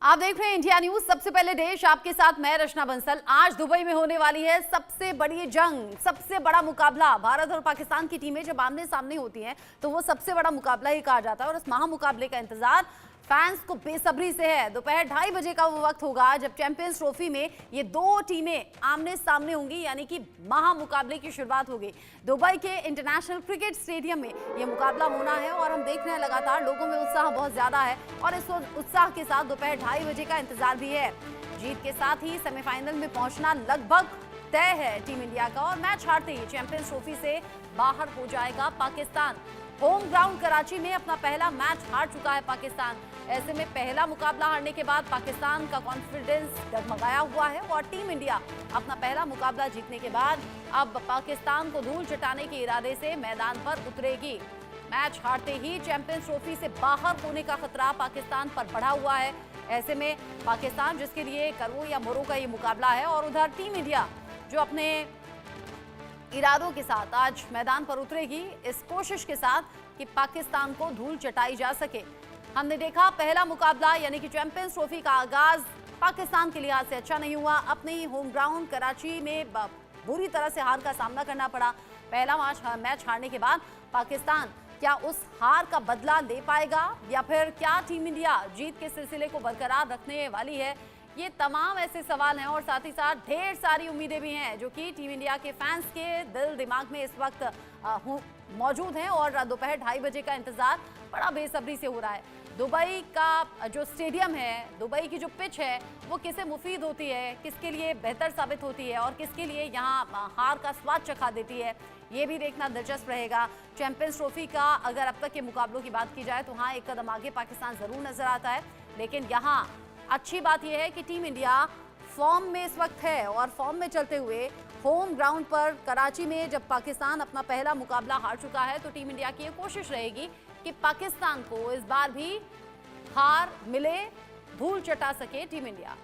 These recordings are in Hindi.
आप देख रहे हैं इंडिया न्यूज। सबसे पहले देश आपके साथ मैं रचना बंसल। आज दुबई में होने वाली है सबसे बड़ी जंग, सबसे बड़ा मुकाबला। भारत और पाकिस्तान की टीमें जब आमने सामने होती हैं तो वो सबसे बड़ा मुकाबला ही कहा जाता है और इस महामुकाबले का इंतजार फैंस को बेसब्री से है। दोपहर 2:30 बजे का वो वक्त होगा जब चैंपियंस ट्रॉफी में ये दो टीमें आमने सामने होंगी, यानी कि महामुकाबले की शुरुआत होगी। दुबई के इंटरनेशनल क्रिकेट स्टेडियम में ये मुकाबला होना है और हम देख रहे हैं लगातार लोगों में उत्साह बहुत ज्यादा है और इस उत्साह के साथ दोपहर 2:30 बजे का इंतजार भी है। जीत के साथ ही सेमीफाइनल में पहुंचना लगभग तय है टीम इंडिया का और मैच हारते ही चैंपियंस ट्रॉफी से बाहर हो जाएगा पाकिस्तान। होम ग्राउंड कराची में अपना पहला मैच हार चुका है पाकिस्तान। ऐसे में पहला मुकाबला हारने के बाद पाकिस्तान का कॉन्फिडेंस डगमगाया हुआ है और टीम इंडिया अपना पहला मुकाबला जीतने के बाद अब पाकिस्तान को धूल चटाने के इरादे से मैदान पर उतरेगी। मैच हारते ही चैंपियंस ट्रॉफी से बाहर होने का खतरा पाकिस्तान पर बढ़ा हुआ है। ऐसे में पाकिस्तान जिसके लिए करो या मरो का ये मुकाबला है और उधर टीम इंडिया जो अपने इरादों के साथ आज मैदान पर उतरेगी इस कोशिश के साथ कि पाकिस्तान को धूल चटाई जा सके। हमने देखा पहला मुकाबला यानी कि चैंपियंस ट्रॉफी का आगाज पाकिस्तान के लिहाज से अच्छा नहीं हुआ। अपने ही होम ग्राउंड कराची में बुरी तरह से हार का सामना करना पड़ा। पहला मैच हारने के बाद पाकिस्तान क्या उस हार का बदला ले पाएगा या फिर क्या टीम इंडिया जीत के सिलसिले को बरकरार रखने वाली है? ये तमाम ऐसे सवाल हैं और साथ ही साथ ढेर सारी उम्मीदें भी हैं जो कि टीम इंडिया के फैंस के दिल दिमाग में इस वक्त मौजूद हैं और दोपहर 2:30 बजे का इंतजार बड़ा बेसब्री से हो रहा है। दुबई का जो स्टेडियम है, दुबई की जो पिच है, वो किसे मुफीद होती है, किसके लिए बेहतर साबित होती है और किसके लिए यहाँ हार का स्वाद चखा देती है, ये भी देखना दिलचस्प रहेगा। चैंपियंस ट्रॉफी का अगर अब तक के मुकाबलों की बात की जाए तो हाँ, एक कदम आगे पाकिस्तान जरूर नजर आता है, लेकिन यहाँ अच्छी बात यह है कि टीम इंडिया फॉर्म में इस वक्त है और फॉर्म में चलते हुए होम ग्राउंड पर कराची में जब पाकिस्तान अपना पहला मुकाबला हार चुका है तो टीम इंडिया की ये कोशिश रहेगी कि पाकिस्तान को इस बार भी हार मिले, धूल चटा सके टीम इंडिया।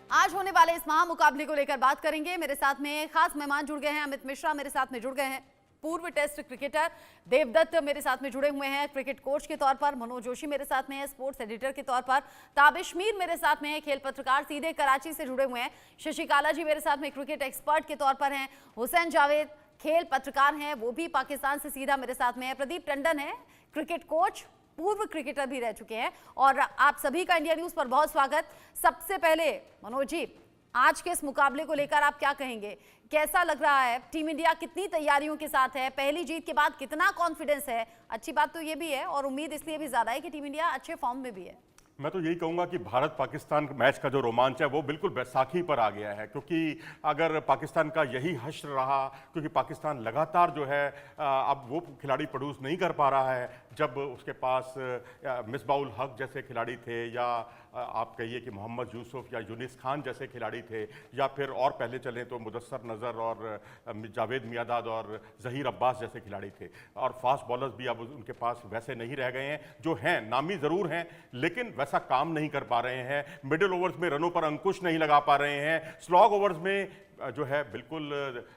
आज होने वाले इस महामुकाबले को लेकर बात करेंगे। मेरे साथ में खास मेहमान जुड़ गए हैं। अमित मिश्रा मेरे साथ में जुड़ गए हैं, पूर्व टेस्ट क्रिकेटर। देवदत्त मेरे साथ में जुड़े हुए हैं क्रिकेट कोच के तौर पर। मनोज जोशी मेरे साथ में है स्पोर्ट्स एडिटर के तौर पर। ताबिश मीर मेरे साथ में है खेल पत्रकार, सीधे कराची से जुड़े हुए हैं। शशिकाला जी मेरे साथ में क्रिकेट एक्सपर्ट के तौर पर हैं। हुसैन जावेद खेल पत्रकार हैं, वो भी पाकिस्तान से सीधा मेरे साथ में है। प्रदीप टंडन है क्रिकेट कोच, पूर्व क्रिकेटर भी रह चुके हैं। और आप सभी का इंडिया न्यूज पर बहुत स्वागत। सबसे पहले मनोज जी, आज के इस मुकाबले को लेकर आप क्या कहेंगे? कैसा लग रहा है? टीम इंडिया कितनी तैयारियों के साथ है? पहली जीत के बाद कितना कॉन्फिडेंस है? अच्छी बात तो ये भी है और उम्मीद इसलिए भी ज्यादा है कि टीम इंडिया अच्छे फॉर्म में भी है। मैं तो यही कहूंगा कि भारत पाकिस्तान मैच का जो रोमांच है वो बिल्कुल बैसाखी पर आ गया है, क्योंकि अगर पाकिस्तान का यही हश्र रहा, क्योंकि पाकिस्तान लगातार जो है अब वो खिलाड़ी प्रोड्यूस नहीं कर पा रहा है जब उसके पास मिसबाउल हक जैसे खिलाड़ी थे या आप कहिए कि मोहम्मद यूसुफ या यूनिस खान जैसे खिलाड़ी थे या फिर और पहले चलें तो मुदस्सर नज़र और जावेद मियादाद और जहीर अब्बास जैसे खिलाड़ी थे। और फास्ट बॉलर्स भी अब उनके पास वैसे नहीं रह गए हैं, जो हैं नामी ज़रूर हैं लेकिन वैसा काम नहीं कर पा रहे हैं। मिडिल ओवर्स में रनों पर अंकुश नहीं लगा पा रहे हैं। स्लॉग ओवर्स में जो है बिल्कुल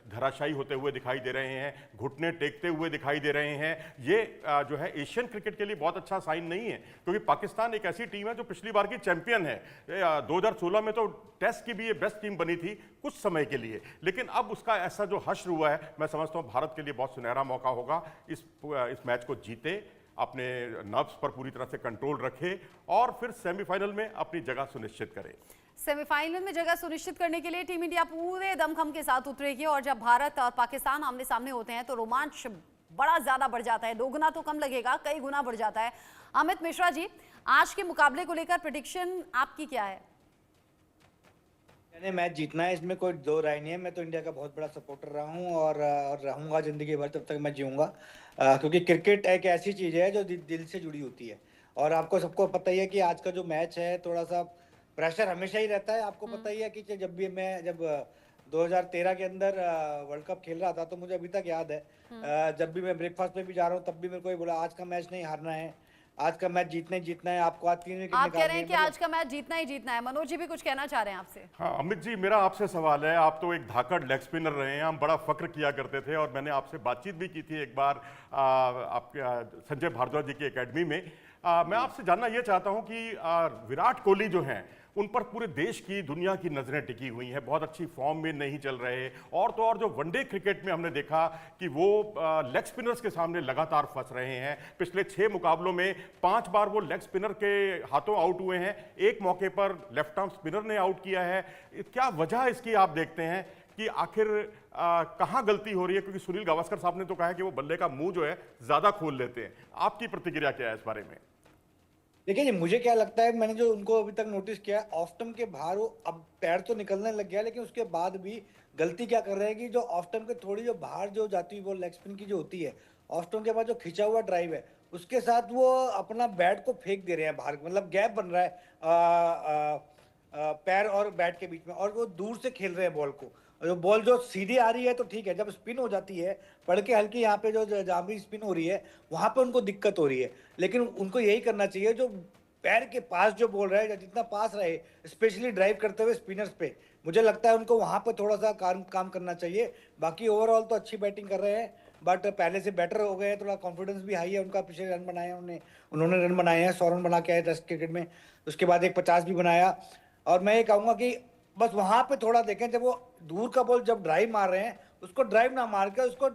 धराशायी होते हुए दिखाई दे रहे हैं, घुटने टेकते हुए दिखाई दे रहे हैं। ये जो है एशियन क्रिकेट के लिए बहुत अच्छा साइन नहीं है, क्योंकि पाकिस्तान एक ऐसी टीम है जो पिछली बार की चैंपियन है। 2016 में तो टेस्ट की भी ये बेस्ट टीम बनी थी कुछ समय के लिए, लेकिन अब उसका ऐसा जो हश्र हुआ है, मैं समझता हूँ भारत के लिए बहुत सुनहरा मौका होगा। इस मैच को जीते, अपने नर्व्स पर पूरी तरह से कंट्रोल रखे और फिर सेमीफाइनल में अपनी जगह सुनिश्चित करे। सेमीफाइनल में जगह सुनिश्चित करने के लिए टीम इंडिया पूरे दमखम के साथ उतरेगी और जब भारत और पाकिस्तान आमने सामने होते हैं तो रोमांच बड़ा ज्यादा बढ़ जाता है। 2 गुना तो कम लगेगा, कई गुना बढ़ जाता है। अमित मिश्रा जी, आज के मुकाबले को लेकर प्रेडिक्शन आपकी क्या है? मैंने मैच जीतना है, इसमें कोई दो राय नहीं है। मैं तो इंडिया का बहुत बड़ा सपोर्टर रहा हूँ और रहूंगा जिंदगी भर, तब तक मैं जीऊंगा, क्योंकि क्रिकेट एक ऐसी चीज़ है जो दिल से जुड़ी होती है। और आपको सबको पता ही है कि आज का जो मैच है थोड़ा सा प्रेशर हमेशा ही रहता है। आपको पता ही है कि जब 2013 के अंदर वर्ल्ड कप खेल रहा था तो मुझे अभी तक याद है, जब भी मैं ब्रेकफास्ट पे भी जा रहा हूँ तब भी मेरे को ये बोला आज का मैच नहीं हारना है, आज का मैच जीतना ही जीतना है, आपको आज 3 विकेट आप कह रहे निकालनी हैं है, कि आज का मैच जीतना ही जीतना है। मनोज जी भी कुछ कहना चाह रहे हैं आपसे। हाँ अमित जी, मेरा आपसे सवाल है। आप तो एक धाकड़ लेग स्पिनर रहे हैं, हम बड़ा फक्र किया करते थे और मैंने आपसे बातचीत भी की थी एक बार आपके संजय भारद्वाज जी की एकेडमी में। मैं आपसे जानना ये चाहता हूं कि विराट कोहली जो हैं उन पर पूरे देश की दुनिया की नजरें टिकी हुई हैं, बहुत अच्छी फॉर्म में नहीं चल रहे, और तो और जो वनडे क्रिकेट में हमने देखा कि वो लेग स्पिनर्स के सामने लगातार फंस रहे हैं। पिछले 6 मुकाबलों में 5 बार वो लेग स्पिनर के हाथों आउट हुए हैं, एक मौके पर लेफ्ट आर्म स्पिनर ने आउट किया है। क्या वजह इसकी आप देखते हैं कि आखिर कहां गलती हो रही है? क्योंकि सुनील गावस्कर साहब ने तो कहा है कि वो बल्ले का मुंह जो है ज्यादा खोल लेते हैं। आपकी प्रतिक्रिया क्या है इस बारे में? देखिए जी, मुझे क्या लगता है, मैंने जो उनको अभी तक नोटिस किया है, ऑफ स्टंप के बाहर वो अब पैर तो निकलने लग गया, लेकिन उसके बाद भी गलती क्या कर रहे हैं कि जो ऑफ स्टंप के थोड़ी जो बाहर जो जाती हुई वो लेग स्पिन की जो होती है, ऑफ स्टंप के बाद जो खिंचा हुआ ड्राइव है, उसके साथ वो अपना बैट को फेंक दे रहे हैं बाहर, मतलब गैप बन रहा है पैर और बैट के बीच में, और वो दूर से खेल रहे हैं बॉल को। और जो बॉल जो सीधी आ रही है तो ठीक है, जब स्पिन हो जाती है पड़ के हल्की, यहाँ पे जो जहाँ भी स्पिन हो रही है वहां पे उनको दिक्कत हो रही है। लेकिन उनको यही करना चाहिए, जो पैर के पास जो बोल रहा है या जितना पास रहे, स्पेशली ड्राइव करते हुए स्पिनर्स पे, मुझे लगता है उनको वहां पे थोड़ा सा काम करना चाहिए। बाकी ओवरऑल तो अच्छी बैटिंग कर रहे हैं, बट पहले से बेटर हो गए हैं, थोड़ा कॉन्फिडेंस भी हाई है उनका। पिछले रन बनाए हैं उन्होंने रन बनाए हैं, 100 रन बना के आए टेस्ट क्रिकेट में, उसके बाद एक 50 भी बनाया। और मैं ये कहूंगा कि बस वहां पे थोड़ा देखें, जब वो दूर का बॉल जब ड्राइव मार रहे हैं, उसको ड्राइव ना मार के उसको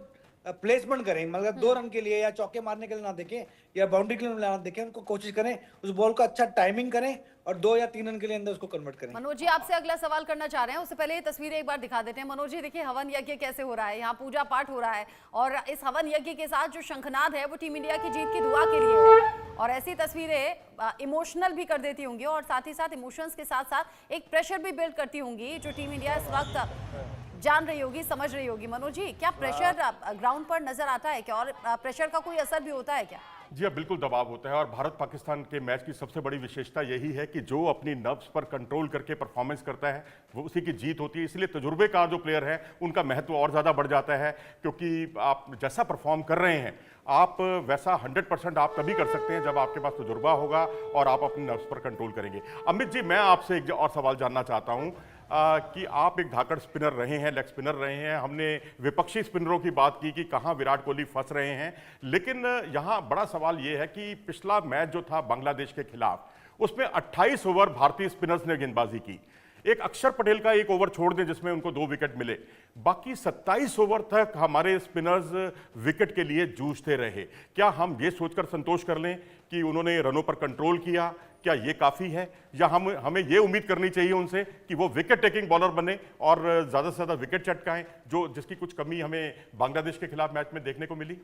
प्लेसमेंट करें, मतलब 2 रन के लिए या चौके मारने के लिए ना देखें या बाउंड्री के लिए ना देखें, उनको कोशिश करें उस बॉल को अच्छा टाइमिंग करें और 2 या 3 रन के लिए अंदर उसको कन्वर्ट करें। मनोज जी आपसे अगला सवाल करना चाह रहे हैं, उससे पहले ये तस्वीरें एक बार दिखा देते हैं। मनोज जी देखिए, हवन यज्ञ कैसे हो रहा है, यहाँ पूजा पाठ हो रहा है, और इस हवन यज्ञ के साथ जो शंखनाद है वो टीम इंडिया की जीत की दुआ के लिए है। और ऐसी तस्वीरें इमोशनल भी कर देती होंगी और साथ ही साथ इमोशंस के साथ साथ एक प्रेशर भी बिल्ड करती होंगी, जो टीम इंडिया इस वक्त जान रही होगी, समझ रही होगी। मनोज जी, क्या प्रेशर ग्राउंड पर नजर आता है क्या, और प्रेशर का कोई असर भी होता है क्या? जी हाँ, बिल्कुल दबाव होता है। और भारत पाकिस्तान के मैच की सबसे बड़ी विशेषता यही है कि जो अपनी नब्ज पर कंट्रोल करके परफॉर्मेंस करता है वो उसी की जीत होती है। इसलिए तजुर्बेकार जो प्लेयर है उनका महत्व और ज़्यादा बढ़ जाता है, क्योंकि आप जैसा परफॉर्म कर रहे हैं आप वैसा 100% आप तभी कर सकते हैं जब आपके पास तजुर्बा होगा और आप अपनी नब्ज पर कंट्रोल करेंगे। अमित जी, मैं आपसे एक और सवाल जानना चाहता हूँ कि आप एक धाकड़ स्पिनर रहे हैं, लेग स्पिनर रहे हैं। हमने विपक्षी स्पिनरों की बात की कि कहां विराट कोहली फंस रहे हैं, लेकिन यहां बड़ा सवाल यह है कि पिछला मैच जो था बांग्लादेश के खिलाफ, उसमें 28 ओवर भारतीय स्पिनर्स ने गेंदबाजी की। एक अक्षर पटेल का एक ओवर छोड़ दें जिसमें उनको 2 विकेट मिले, बाकी 27 ओवर तक हमारे स्पिनर्स विकेट के लिए जूझते रहे। क्या हम ये सोचकर संतोष कर लें कि उन्होंने रनों पर कंट्रोल किया, क्या ये काफी है, या हमें ये उम्मीद करनी चाहिए उनसे कि वो विकेट टेकिंग बॉलर बने और ज्यादा से ज्यादा विकेट चटकाएं, जिसकी कुछ कमी हमें बांग्लादेश के खिलाफ मैच में देखने को मिली?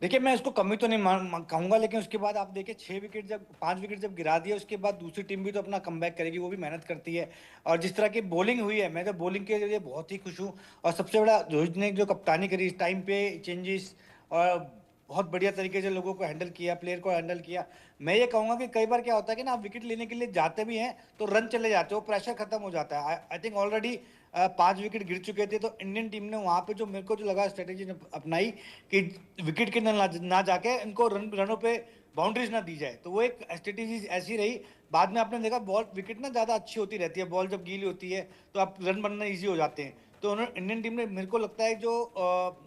देखिए, मैं इसको कमी तो नहीं कहूंगा, लेकिन उसके बाद आप देखिए 5 विकेट जब गिरा दिया, उसके बाद दूसरी टीम भी तो अपना कमबैक करेगी, वो भी मेहनत करती है। और जिस तरह की बॉलिंग हुई है, मैं तो बॉलिंग के लिए बहुत ही खुश हूँ। और सबसे बड़ा, रोहित ने जो कप्तानी करी, इस टाइम पे चेंजेस और बहुत बढ़िया तरीके से लोगों को हैंडल किया, प्लेयर को हैंडल किया। मैं ये कहूंगा कि कई बार क्या होता है कि ना, आप विकेट लेने के लिए जाते भी हैं तो रन चले जाते हो, प्रेशर खत्म हो जाता है। आई थिंक ऑलरेडी 5 विकेट गिर चुके थे, तो इंडियन टीम ने वहां पे जो मेरे को जो लगा स्ट्रेटेजी अपनाई कि विकेट के ना जाके इनको रनों पे बाउंड्रीज ना दी जाए, तो वो एक स्ट्रेटेजी ऐसी रही। बाद में आपने देखा बॉल विकेट ना ज़्यादा अच्छी होती रहती है, बॉल जब गीली होती है तो आप रन बनना ईजी हो जाते हैं। तो उन्होंने, इंडियन टीम ने, मेरे को लगता है जो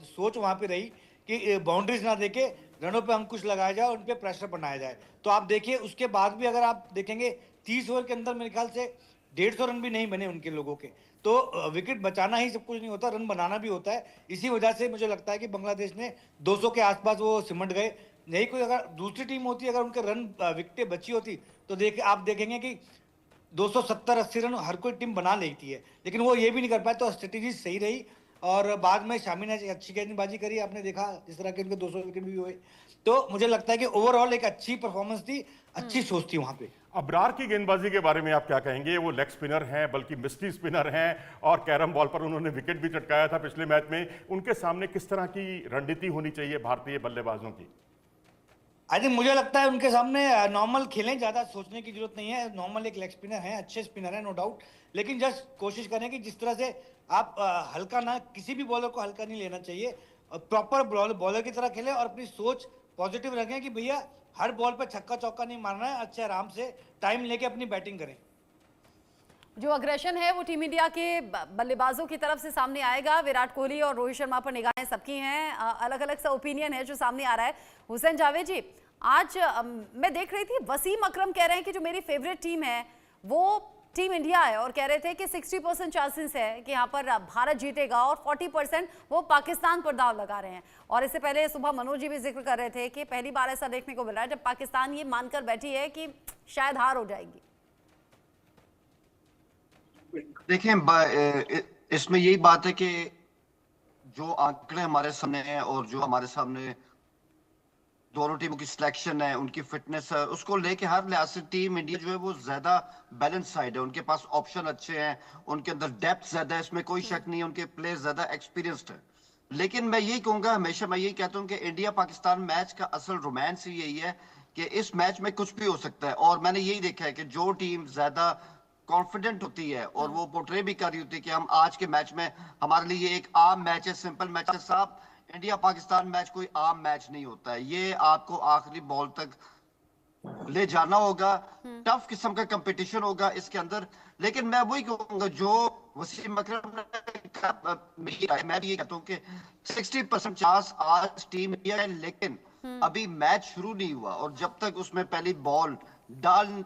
सोच वहाँ पे रही कि बाउंड्रीज ना देके रनों पे अंकुश लगाया जाए, उन पे प्रेशर बनाया जाए। तो आप देखिए, उसके बाद भी अगर आप देखेंगे 30 ओवर के अंदर मेरे ख्याल से 150 रन भी नहीं बने उनके लोगों के। तो विकेट बचाना ही सब कुछ नहीं होता, रन बनाना भी होता है। इसी वजह से मुझे लगता है कि बांग्लादेश ने 200 के आसपास वो सिमट गए। नहीं, कोई अगर दूसरी टीम होती, अगर उनके रन विकेटें बची होती, तो आप देखेंगे कि 270-80 रन हर कोई टीम बना लेती है, लेकिन वो ये भी नहीं कर पाए। तो स्ट्रेटेजी सही रही, और बाद में शामी ने अच्छी गेंदबाजी करी, आपने देखा जिस तरह के उनके 200 विकेट भी हुए। तो मुझे लगता है कि ओवरऑल एक अच्छी परफॉर्मेंस थी, अच्छी सोच थी वहां पे। अबरार की गेंदबाजी के बारे में आप क्या कहेंगे? वो लेग स्पिनर हैं, बल्कि मिस्ट्री स्पिनर हैं, और कैरम बॉल पर उन्होंने विकेट भी चटकाया था पिछले मैच में। उनके सामने किस तरह की रणनीति होनी चाहिए भारतीय बल्लेबाजों की? आई थिंक, मुझे लगता है उनके सामने नॉर्मल खेलें, ज़्यादा सोचने की जरूरत नहीं है। नॉर्मल एक लेग स्पिनर है, अच्छे स्पिनर है, नो डाउट, लेकिन जस्ट कोशिश करें कि जिस तरह से आप हल्का ना, किसी भी बॉलर को हल्का नहीं लेना चाहिए, प्रॉपर बॉलर की तरह खेलें और अपनी सोच पॉजिटिव रखें कि भैया हर बॉल पे छक्का चौका नहीं मारना है, अच्छे आराम से टाइम लेके अपनी बैटिंग करें। जो अग्रेशन है वो टीम इंडिया के बल्लेबाजों की तरफ से सामने आएगा। विराट कोहली और रोहित शर्मा पर निगाहें सबकी हैं। अलग अलग सा ओपिनियन है जो सामने आ रहा है। हुसैन जावेद जी, आज मैं देख रही थी वसीम अकरम कह रहे हैं कि जो मेरी फेवरेट टीम है वो टीम इंडिया है, और कह रहे थे कि 60% चांसेस है कि यहाँ पर भारत जीतेगा और 40% वो पाकिस्तान पर दाव लगा रहे हैं। और इससे पहले सुबह मनोज जी भी जिक्र कर रहे थे कि पहली बार ऐसा देखने को मिल रहा है जब पाकिस्तान ये मानकर बैठी है कि शायद हार हो जाएगी। देखें, इसमें यही बात है कि जो आंकड़े हमारे सामने हैं और जो हमारे सामने दोनों टीमों की सिलेक्शन है, उनकी फिटनेस है, उसको लेके हर लिहाज से टीम इंडिया जो है वो ज्यादा बैलेंस साइड है। उनके पास ऑप्शन अच्छे हैं, उनके अंदर डेप्थ ज्यादा है, इसमें कोई शक नहीं है, उनके प्लेयर्स ज्यादा एक्सपीरियंस्ड है। लेकिन मैं यही कहूंगा, हमेशा मैं यही कहता हूं कि इंडिया पाकिस्तान मैच का असल रोमांस ही यही है कि इस मैच में कुछ भी हो सकता है। और मैंने यही देखा है कि जो टीम ज्यादा कॉन्फिडेंट होती है और वो पोर्ट्रे भी कर रही होती है कि हम आज के मैच में, हमारे लिए ये एक आम मैच है, सिंपल मैच है। साहब, इंडिया पाकिस्तान मैच कोई आम मैच नहीं होता है। ये आपको आखिरी बॉल तक ले जाना होगा, टफ किस्म का कंपटीशन होगा इसके अंदर। लेकिन मैं वही कहूंगा जो वसीम अकरम ने, मैं भी ये कहता हूँ कि 60% चांस आज टीम इंडिया है, लेकिन अभी मैच शुरू नहीं हुआ और जब तक उसमें पहली बॉल डाल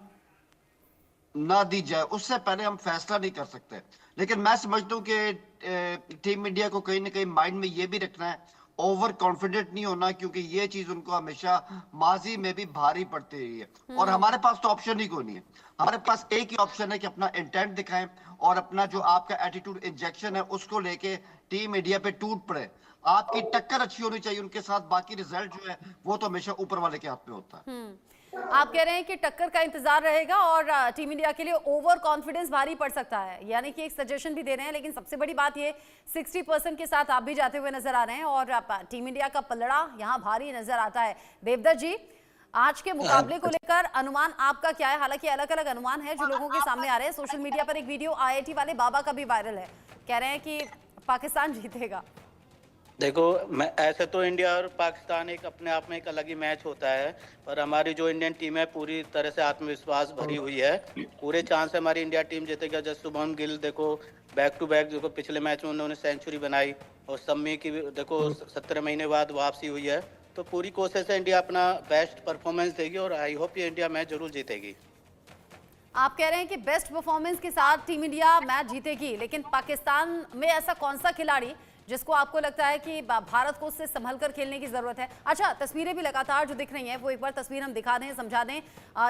ना दी जाए उससे पहले हम फैसला नहीं कर सकते। लेकिन मैं समझता हूँ कि टीम इंडिया को कहीं ना कहीं माइंड में ये भी रखना है, ओवर कॉन्फिडेंट नहीं होना, क्योंकि ये चीज उनको हमेशा माजी में भी भारी पड़ती रही है। और हमारे पास तो ऑप्शन ही कोई नहीं है। हमारे पास एक ही ऑप्शन है कि अपना इंटेंट दिखाएं और अपना जो आपका एटीट्यूड इंजेक्शन है उसको लेके टीम इंडिया पे टूट पड़े। आपकी टक्कर अच्छी होनी चाहिए उनके साथ, बाकी रिजल्ट जो है वो तो हमेशा ऊपर वाले के हाथ में होता है। आप कह रहे हैं कि टक्कर का इंतजार रहेगा और टीम इंडिया के लिए ओवर कॉन्फिडेंस भारी पड़ सकता है, यानी कि एक सजेशन भी दे रहे हैं। लेकिन सबसे बड़ी बात ये 60% के साथ आप भी जाते हुए नजर आ रहे हैं और टीम इंडिया का पलड़ा यहाँ भारी नजर आता है। देवदत्त जी, आज के मुकाबले को लेकर अनुमान आपका क्या है? हालांकि अलग अलग अनुमान है जो लोगों के सामने आ रहे हैं। सोशल मीडिया पर एक वीडियो IIT वाले बाबा का भी वायरल है, कह रहे हैं कि पाकिस्तान जीतेगा। देखो, मैं ऐसे तो इंडिया और पाकिस्तान एक अपने आप में एक अलग ही मैच होता है, पर हमारी जो इंडियन टीम है पूरी तरह से आत्मविश्वास भरी हुई है। पूरे चांस है हमारी इंडिया टीम जीतेगा। जैसे शुभम गिल देखो, बैक टू बैक देखो, पिछले मैच में उन्होंने सेंचुरी बनाई और शम्मी की देखो 17 महीने बाद वापसी हुई है। तो पूरी कोशिश है इंडिया अपना बेस्ट परफॉर्मेंस देगी और आई होप ये इंडिया मैच जरूर जीतेगी। आप कह रहे हैं कि बेस्ट परफॉर्मेंस के साथ टीम इंडिया मैच जीतेगी, लेकिन पाकिस्तान में ऐसा कौन सा खिलाड़ी जिसको आपको लगता है कि भारत को उससे संभल कर खेलने की जरूरत है? अच्छा, तस्वीरें भी लगातार जो दिख रही हैं वो एक बार तस्वीर हम दिखा दें, समझा दें।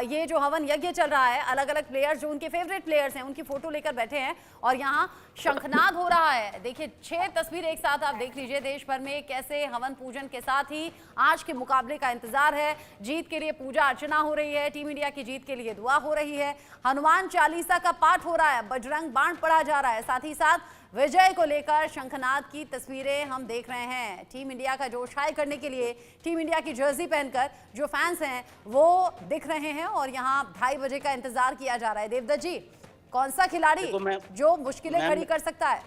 ये जो हवन यज्ञ चल रहा है, अलग अलग प्लेयर्स जो उनके फेवरेट प्लेयर्स हैं उनकी फोटो लेकर बैठे हैं और यहाँ शंखनाद हो रहा है। देखिए, 6 तस्वीर एक साथ आप देख लीजिए। देश भर में कैसे हवन पूजन के साथ ही आज के मुकाबले का इंतजार है। जीत के लिए पूजा अर्चना हो रही है, टीम इंडिया की जीत के लिए दुआ हो रही है, हनुमान चालीसा का पाठ हो रहा है, बजरंग बाण पढ़ा जा रहा है, साथ ही साथ विजय को लेकर शंखनाद की तस्वीरें हम देख रहे हैं। टीम इंडिया का जोश हाई करने के लिए टीम इंडिया की जर्सी पहनकर जो फैंस हैं वो दिख रहे हैं और यहाँ 2:30 बजे का इंतजार किया जा रहा है। देवदत्त जी, कौन सा खिलाड़ी जो मुश्किलें खड़ी कर सकता है?